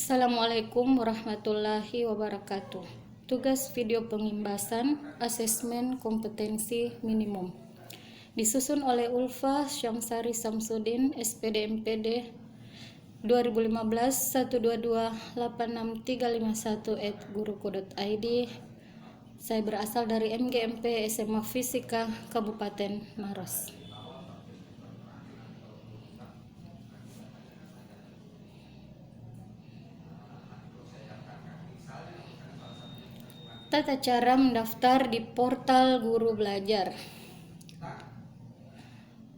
Assalamualaikum warahmatullahi wabarakatuh. Tugas video pengimbasan asesmen kompetensi minimum disusun oleh Ulfa Syamsari Samsudin, SPD MPD 2015-122-86351@guruku.id. Saya berasal dari MGMP SMA Fisika Kabupaten Maros. Tata cara mendaftar di portal Guru Belajar.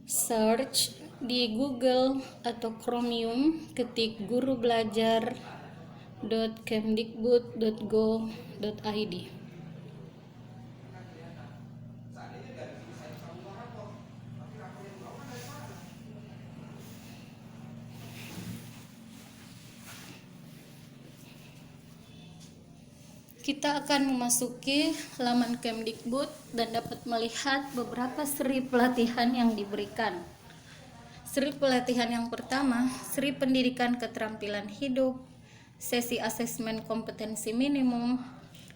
Search di Google atau Chromium, ketik gurubelajar.kemdikbud.go.id. Kita akan memasuki laman Kemdikbud dan dapat melihat beberapa seri pelatihan yang diberikan. Seri pelatihan yang pertama, seri pendidikan keterampilan hidup, sesi asesmen kompetensi minimum,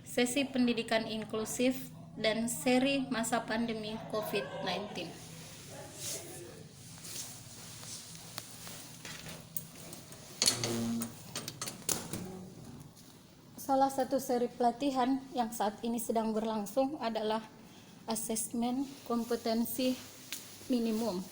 sesi pendidikan inklusif, dan seri masa pandemi COVID-19. Salah satu seri pelatihan yang saat ini sedang berlangsung adalah asesmen kompetensi minimum.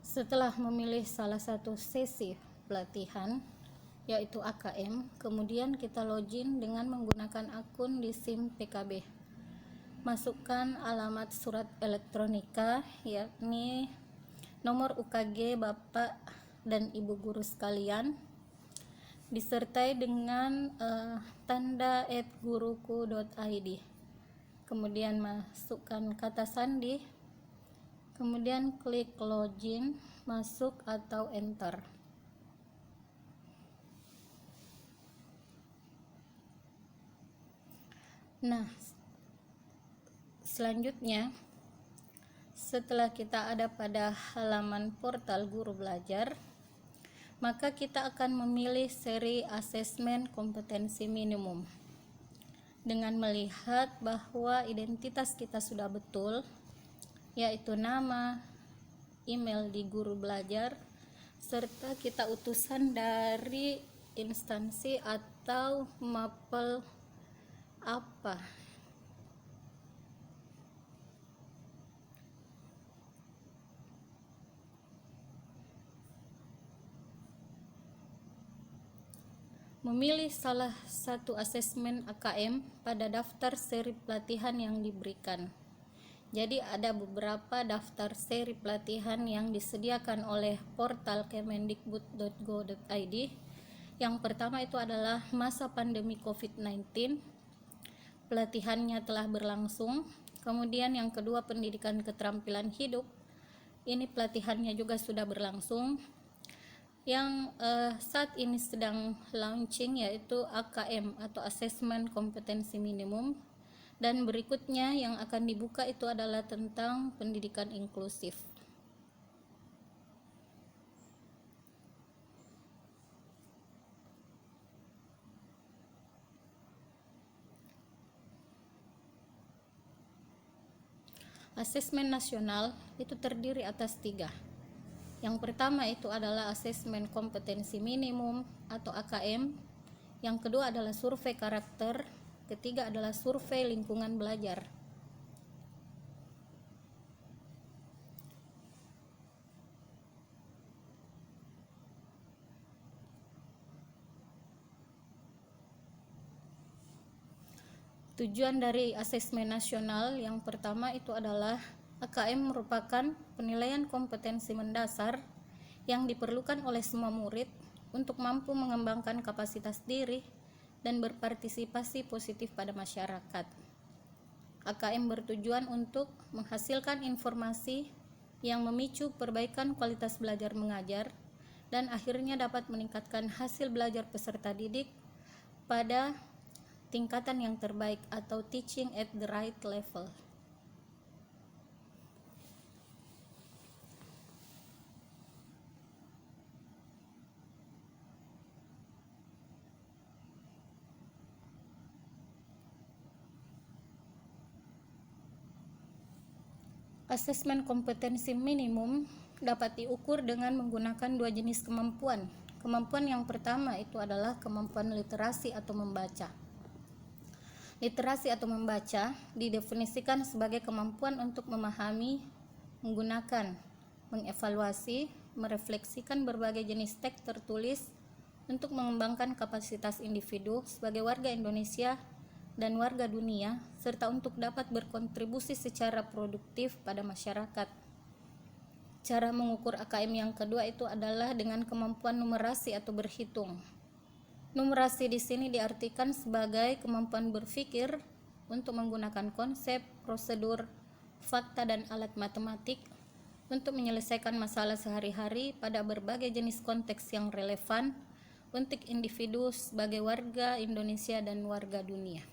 Setelah memilih salah satu sesi pelatihan, yaitu AKM, kemudian kita login dengan menggunakan akun di SIM PKB. Masukkan alamat surat elektronika, yakni nomor UKG Bapak dan Ibu guru sekalian, disertai dengan tanda @guruku.id. Kemudian masukkan kata sandi, kemudian klik login, masuk atau enter. Nah, selanjutnya setelah kita ada pada halaman portal Guru Belajar, maka kita akan memilih seri asesmen kompetensi minimum. Dengan melihat bahwa identitas kita sudah betul, yaitu nama, email di Guru Belajar, serta kita utusan dari instansi atau mapel apa. Memilih salah satu asesmen AKM pada daftar seri pelatihan yang diberikan. Jadi ada beberapa daftar seri pelatihan yang disediakan oleh portal kemendikbud.go.id. Yang pertama itu adalah masa pandemi COVID-19. Pelatihannya telah berlangsung. Kemudian yang kedua, pendidikan keterampilan hidup. Ini pelatihannya juga sudah berlangsung. Yang saat ini sedang launching yaitu AKM atau Asesmen Kompetensi Minimum. Dan berikutnya yang akan dibuka itu adalah tentang pendidikan inklusif. Asesmen nasional itu terdiri atas 3. Yang pertama itu adalah asesmen kompetensi minimum atau AKM. Yang kedua adalah survei karakter. Ketiga adalah survei lingkungan belajar. Tujuan dari asesmen nasional yang pertama itu adalah AKM merupakan penilaian kompetensi mendasar yang diperlukan oleh semua murid untuk mampu mengembangkan kapasitas diri dan berpartisipasi positif pada masyarakat. AKM bertujuan untuk menghasilkan informasi yang memicu perbaikan kualitas belajar mengajar dan akhirnya dapat meningkatkan hasil belajar peserta didik pada tingkatan yang terbaik atau teaching at the right level. Asesmen kompetensi minimum dapat diukur dengan menggunakan dua jenis kemampuan. Kemampuan yang pertama itu adalah kemampuan literasi atau membaca. Literasi atau membaca didefinisikan sebagai kemampuan untuk memahami, menggunakan, mengevaluasi, merefleksikan berbagai jenis teks tertulis untuk mengembangkan kapasitas individu sebagai warga Indonesia dan warga dunia, serta untuk dapat berkontribusi secara produktif pada masyarakat. Cara mengukur AKM yang kedua itu adalah dengan kemampuan numerasi atau berhitung. Numerasi di sini diartikan sebagai kemampuan berpikir untuk menggunakan konsep, prosedur, fakta, dan alat matematik untuk menyelesaikan masalah sehari-hari pada berbagai jenis konteks yang relevan untuk individu sebagai warga Indonesia dan warga dunia.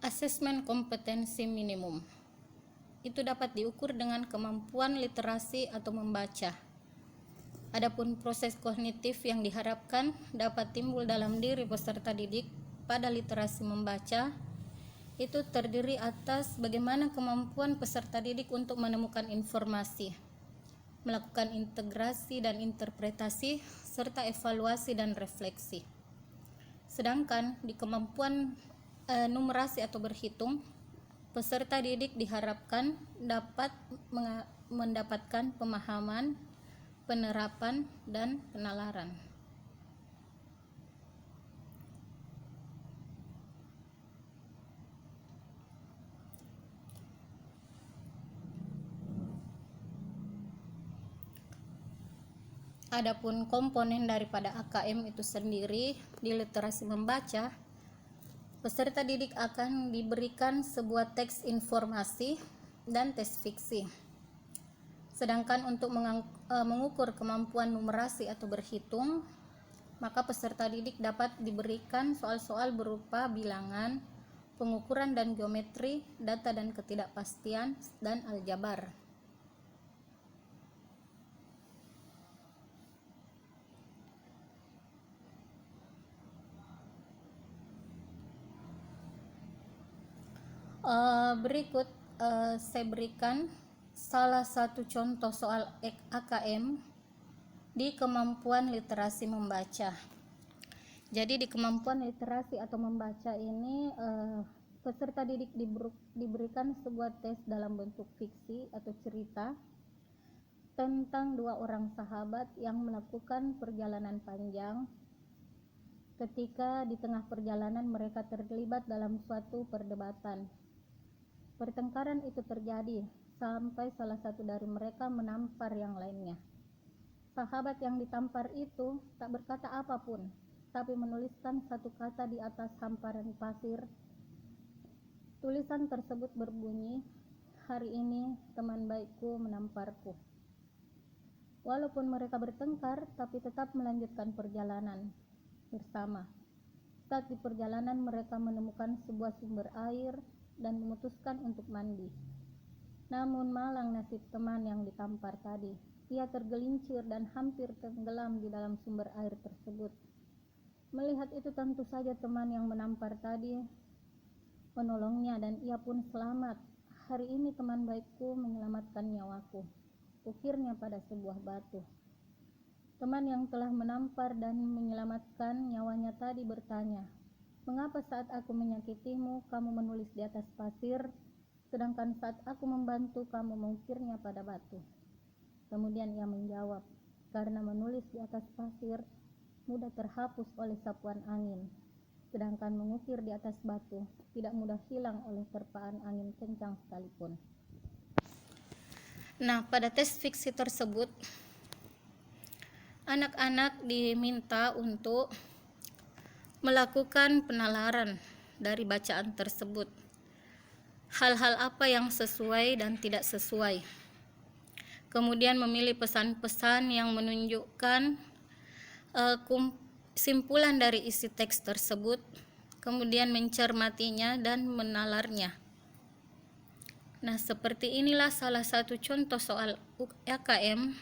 Asesmen kompetensi minimum itu dapat diukur dengan kemampuan literasi atau membaca. Adapun proses kognitif yang diharapkan dapat timbul dalam diri peserta didik pada literasi membaca itu terdiri atas bagaimana kemampuan peserta didik untuk menemukan informasi, melakukan integrasi dan interpretasi, serta evaluasi dan refleksi. Sedangkan di kemampuan numerasi atau berhitung, peserta didik diharapkan dapat mendapatkan pemahaman, penerapan, dan penalaran. Adapun komponen daripada AKM itu sendiri di literasi membaca, peserta didik akan diberikan sebuah teks informasi dan tes fiksi. Sedangkan untuk mengukur kemampuan numerasi atau berhitung, maka peserta didik dapat diberikan soal-soal berupa bilangan, pengukuran dan geometri, data dan ketidakpastian, dan aljabar. Berikut saya berikan salah satu contoh soal AKM di kemampuan literasi membaca. Jadi di kemampuan literasi atau membaca ini peserta didik diberikan sebuah tes dalam bentuk fiksi atau cerita tentang dua orang sahabat yang melakukan perjalanan panjang. Ketika di tengah perjalanan mereka terlibat dalam suatu perdebatan. Pertengkaran itu terjadi sampai salah satu dari mereka menampar yang lainnya. Sahabat yang ditampar itu tak berkata apapun, tapi menuliskan satu kata di atas hamparan pasir. Tulisan tersebut berbunyi, "Hari ini teman baikku menamparku." Walaupun mereka bertengkar, tapi tetap melanjutkan perjalanan bersama. Saat di perjalanan mereka menemukan sebuah sumber air dan memutuskan untuk mandi. Namun malang nasib teman yang ditampar tadi. Ia tergelincir dan hampir tenggelam di dalam sumber air tersebut. Melihat itu tentu saja teman yang menampar tadi menolongnya dan ia pun selamat. "Hari ini teman baikku menyelamatkan nyawaku," ukirnya pada sebuah batu. Teman yang telah menampar dan menyelamatkan nyawanya tadi bertanya, "Mengapa saat aku menyakitimu, kamu menulis di atas pasir, sedangkan saat aku membantu, kamu mengukirnya pada batu?" Kemudian ia menjawab, "Karena menulis di atas pasir mudah terhapus oleh sapuan angin, sedangkan mengukir di atas batu tidak mudah hilang oleh terpaan angin kencang sekalipun." Nah, pada tes fiksi tersebut, anak-anak diminta untuk melakukan penalaran dari bacaan tersebut. Hal-hal apa yang sesuai dan tidak sesuai. Kemudian memilih pesan-pesan yang menunjukkan kesimpulan dari isi teks tersebut, kemudian mencermatinya dan menalarnya. Nah, seperti inilah salah satu contoh soal UKM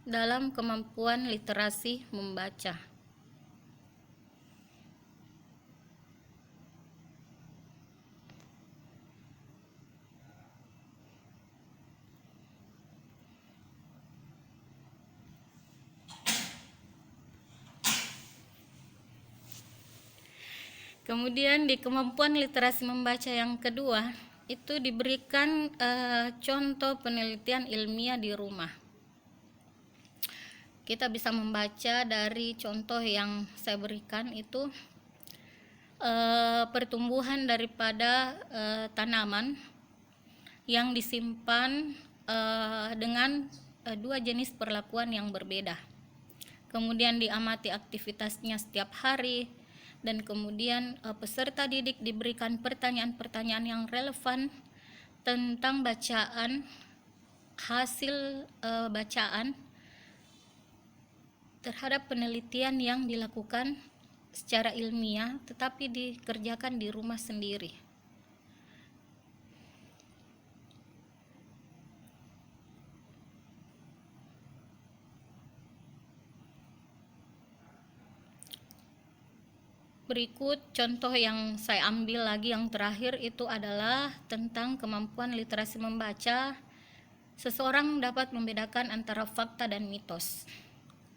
dalam kemampuan literasi membaca. Kemudian di kemampuan literasi membaca yang kedua, itu diberikan contoh penelitian ilmiah di rumah. Kita bisa membaca dari contoh yang saya berikan itu pertumbuhan daripada tanaman yang disimpan dengan dua jenis perlakuan yang berbeda. Kemudian diamati aktivitasnya setiap hari, dan kemudian peserta didik diberikan pertanyaan-pertanyaan yang relevan tentang bacaan, hasil bacaan terhadap penelitian yang dilakukan secara ilmiah tetapi dikerjakan di rumah sendiri. Berikut contoh yang saya ambil lagi yang terakhir itu adalah tentang kemampuan literasi membaca. Seseorang dapat membedakan antara fakta dan mitos.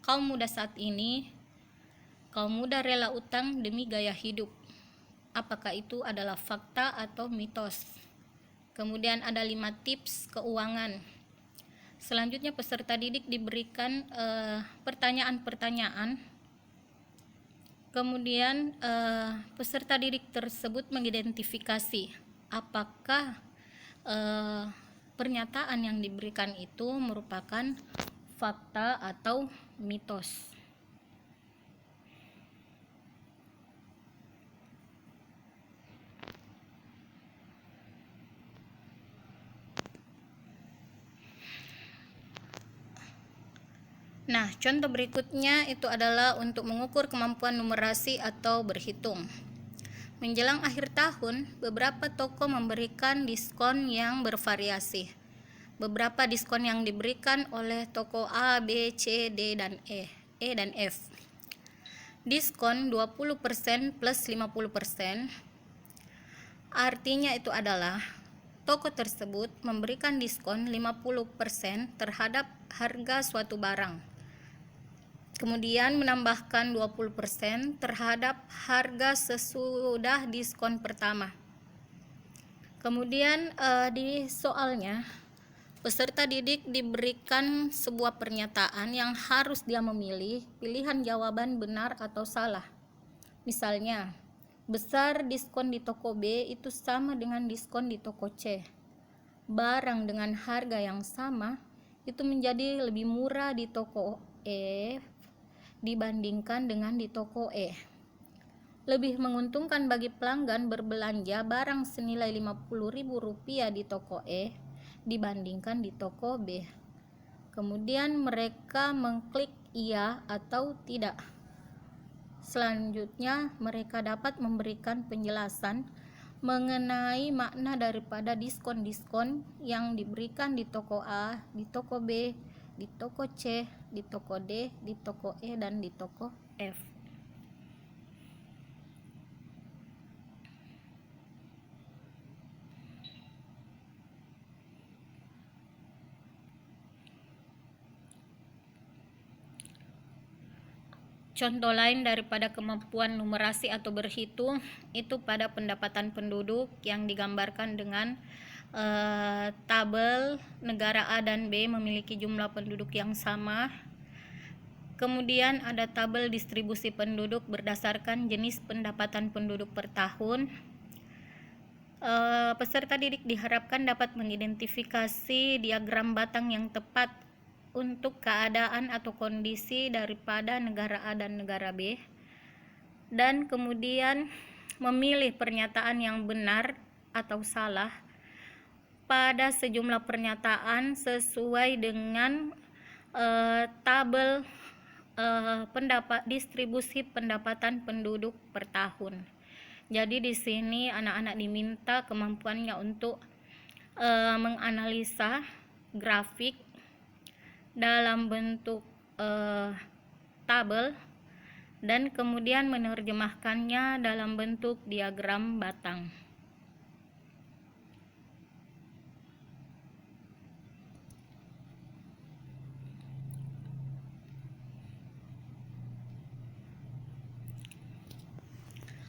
Kaum muda saat ini, kaum muda rela utang demi gaya hidup. Apakah itu adalah fakta atau mitos? Kemudian ada 5 tips keuangan. Selanjutnya peserta didik diberikan pertanyaan-pertanyaan. Kemudian peserta didik tersebut mengidentifikasi apakah pernyataan yang diberikan itu merupakan fakta atau mitos. Nah, contoh berikutnya itu adalah untuk mengukur kemampuan numerasi atau berhitung. Menjelang akhir tahun, beberapa toko memberikan diskon yang bervariasi. Beberapa diskon yang diberikan oleh toko A, B, C, D, dan E dan F. Diskon 20% plus 50%. Artinya itu adalah toko tersebut memberikan diskon 50% terhadap harga suatu barang. Kemudian menambahkan 20% terhadap harga sesudah diskon pertama. Kemudian di soalnya, peserta didik diberikan sebuah pernyataan yang harus dia memilih pilihan jawaban benar atau salah. Misalnya, besar diskon di toko B itu sama dengan diskon di toko C. Barang dengan harga yang sama itu menjadi lebih murah di toko E dibandingkan dengan di toko E. Lebih menguntungkan bagi pelanggan berbelanja barang senilai Rp50.000 di toko E dibandingkan di toko B. Kemudian mereka mengklik iya atau tidak. Selanjutnya mereka dapat memberikan penjelasan mengenai makna daripada diskon-diskon yang diberikan di toko A, di toko B, di toko C, di toko D, di toko E, dan di toko F. Contoh lain daripada kemampuan numerasi atau berhitung itu pada pendapatan penduduk yang digambarkan dengan tabel negara A dan B memiliki jumlah penduduk yang sama. Kemudian ada tabel distribusi penduduk berdasarkan jenis pendapatan penduduk per tahun. Peserta didik diharapkan dapat mengidentifikasi diagram batang yang tepat untuk keadaan atau kondisi daripada negara A dan negara B. Dan kemudian memilih pernyataan yang benar atau salah pada sejumlah pernyataan sesuai dengan tabel distribusi pendapatan penduduk per tahun. Jadi di sini anak-anak diminta kemampuannya untuk menganalisa grafik dalam bentuk tabel dan kemudian menerjemahkannya dalam bentuk diagram batang.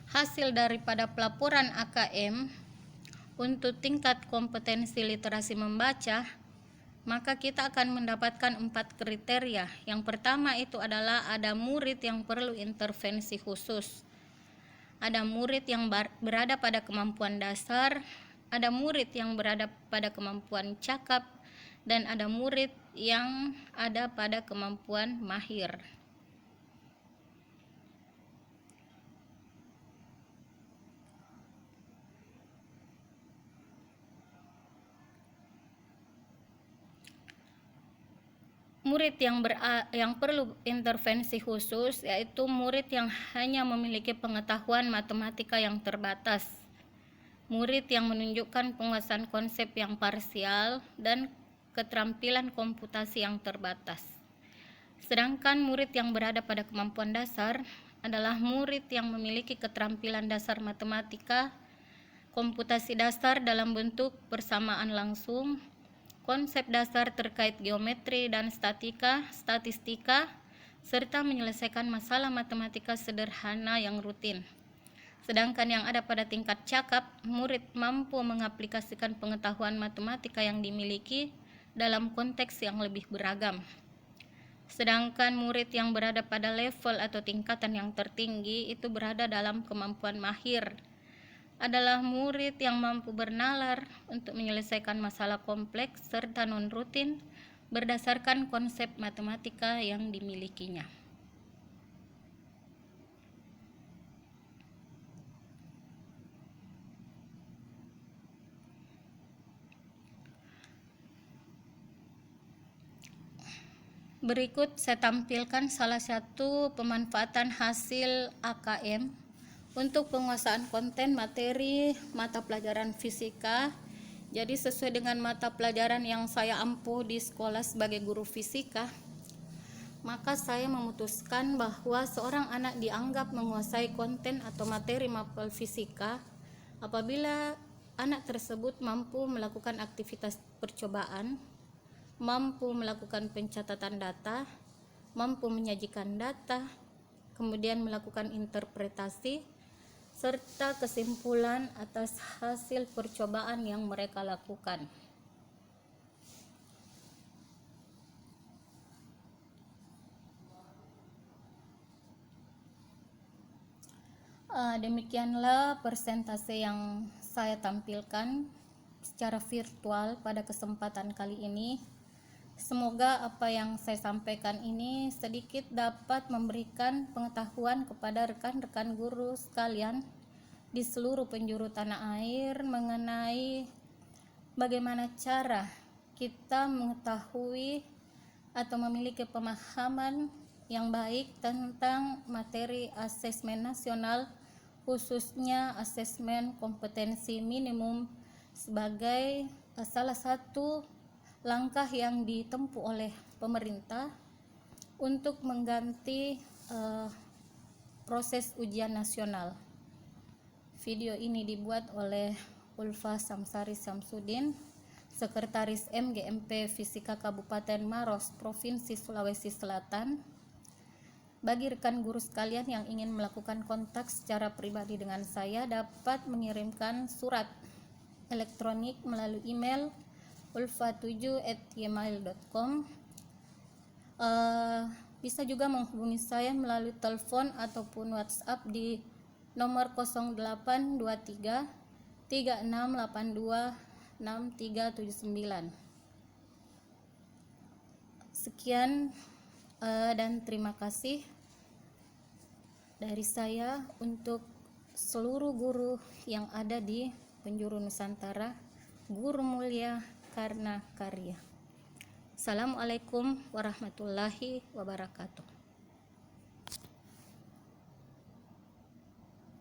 Hasil daripada pelaporan AKM untuk tingkat kompetensi literasi membaca, maka kita akan mendapatkan 4 kriteria. Yang pertama itu adalah ada murid yang perlu intervensi khusus, ada murid yang berada pada kemampuan dasar, ada murid yang berada pada kemampuan cakap, dan ada murid yang ada pada kemampuan mahir. Murid yang perlu intervensi khusus yaitu murid yang hanya memiliki pengetahuan matematika yang terbatas, murid yang menunjukkan penguasaan konsep yang parsial dan keterampilan komputasi yang terbatas. Sedangkan murid yang berada pada kemampuan dasar adalah murid yang memiliki keterampilan dasar matematika, komputasi dasar dalam bentuk persamaan langsung, konsep dasar terkait geometri dan statistika, serta menyelesaikan masalah matematika sederhana yang rutin. Sedangkan yang ada pada tingkat cakap, murid mampu mengaplikasikan pengetahuan matematika yang dimiliki dalam konteks yang lebih beragam. Sedangkan murid yang berada pada level atau tingkatan yang tertinggi itu berada dalam kemampuan mahir, adalah murid yang mampu bernalar untuk menyelesaikan masalah kompleks serta non-rutin berdasarkan konsep matematika yang dimilikinya. Berikut saya tampilkan salah satu pemanfaatan hasil AKM untuk penguasaan konten materi mata pelajaran fisika. Jadi sesuai dengan mata pelajaran yang saya ampuh di sekolah sebagai guru fisika, maka saya memutuskan bahwa seorang anak dianggap menguasai konten atau materi mapel fisika apabila anak tersebut mampu melakukan aktivitas percobaan, mampu melakukan pencatatan data, mampu menyajikan data, kemudian melakukan interpretasi, serta kesimpulan atas hasil percobaan yang mereka lakukan. Demikianlah persentase yang saya tampilkan secara virtual pada kesempatan kali ini. Semoga apa yang saya sampaikan ini sedikit dapat memberikan pengetahuan kepada rekan-rekan guru sekalian di seluruh penjuru tanah air mengenai bagaimana cara kita mengetahui atau memiliki pemahaman yang baik tentang materi asesmen nasional, khususnya asesmen kompetensi minimum sebagai salah satu langkah yang ditempuh oleh pemerintah untuk mengganti proses ujian nasional. Video ini dibuat oleh Ulfa Samsari Samsudin, Sekretaris MGMP Fisika Kabupaten Maros, Provinsi Sulawesi Selatan. Bagi rekan guru sekalian yang ingin melakukan kontak secara pribadi dengan saya, dapat mengirimkan surat elektronik melalui email ulfa7@gmail.com. Bisa juga menghubungi saya melalui telepon ataupun WhatsApp di nomor 0823 3682 6379. Sekian dan terima kasih dari saya untuk seluruh guru yang ada di penjuru Nusantara, Guru Mulia Karna Karya. Assalamualaikum warahmatullahi wabarakatuh.